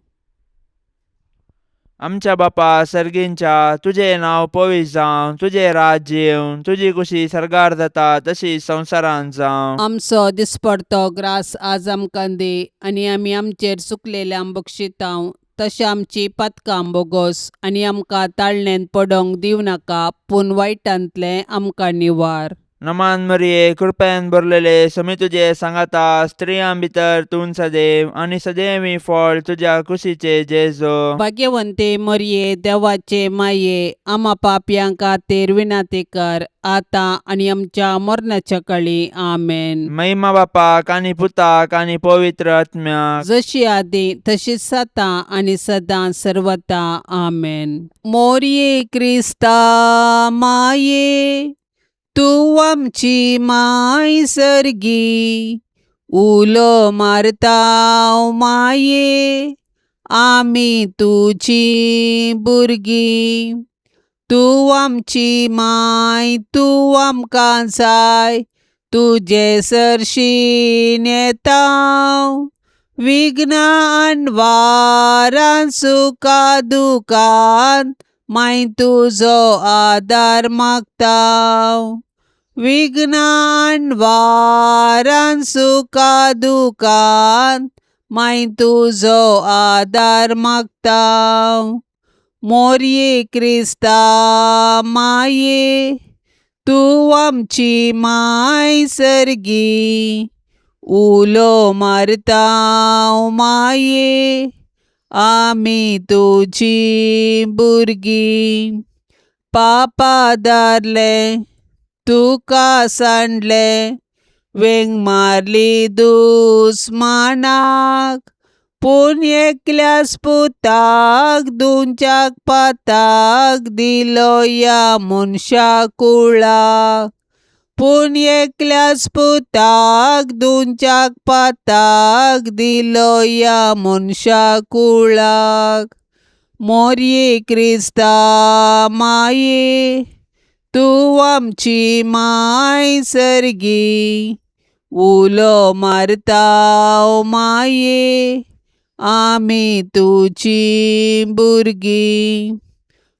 आमच्या बापा सर्गींच्या, तुजें नांव पवित्र जावं, तुजें राज्य येवं, तुजी कुशी सरकार जाता तशी संवसारांत जावं. आमचो दिसपडतो ग्रास आज आमकां दी, आनी आमी आमचेर चुकलेल्यांक बक्षितांव, तशें आमची पातकां बोगोस आनी आमकां ताळणेंत पडोवंक दिवं नाका, पूण वायटांतलें आमकां निवार. नमान मरिये कृपेन भरलेले, समी तुजे सांगता स्त्रियां भितर तूं सदैव आनी सदैवी फळ तुज्या कुशीचे जेजू. भाग्यवंते मरिये, देवाचे माये, आमा पापयां खातीर विनाती कर, आतां आनी आमच्या मरणाच्या काळी. आमेन. महिमा बापाक आनी पुताक आनी पवित्र आत्म्याक, जशी आदी तशीच आतां आनी सदां सर्वता. आमेन. मोरये क्रिस्ता माये, तूं आमची माय सर्गी, उलो मारतांव माये, आमी तुजी भुरगीं. तूं आमची माय, तूं आमकां जाय, तुजे सरशीन येतांव. विघ्नां आनवारां सुखा दुखांत माय तुजो आदार मागतांव. विघ्नां आनवारां सुखा दुखांत माय तुजो आदार मागतांव. मोरये क्रिस्ता माये, तूं आमची माय सर्गी, उलो मारतांव माये, आमी तुजी भुरगीं. पापा दारले, तुका सांडले, वेंग मारली दुस्मानाक, पूण एकल्याच पुताक दुंच्याक पाताक दिलो ह्या मनशा कुळाक. पूण एकल्याच पुताक दोनच्याक पाताक दिलो या मनशा कुळाक. मोरये क्रिस्ता माये, तूं आमची माय सर्गी. उलो मारता माये, आमी तुची भुरगीं.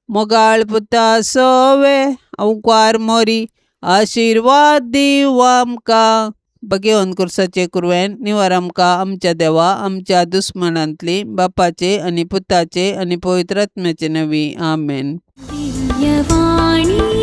मोगाळ पुता सोवे अवकार मोरी, आशिर्वाद दिव आमकां. भगेवन कुर्साचे कुरवेन निवार आमकां आमच्या देवा आमच्या दुस्मनांतली, बापाचे आनी पुताचे आनी पवित्र आत्म्याचे नवी. आमेन. दिव्यवाणी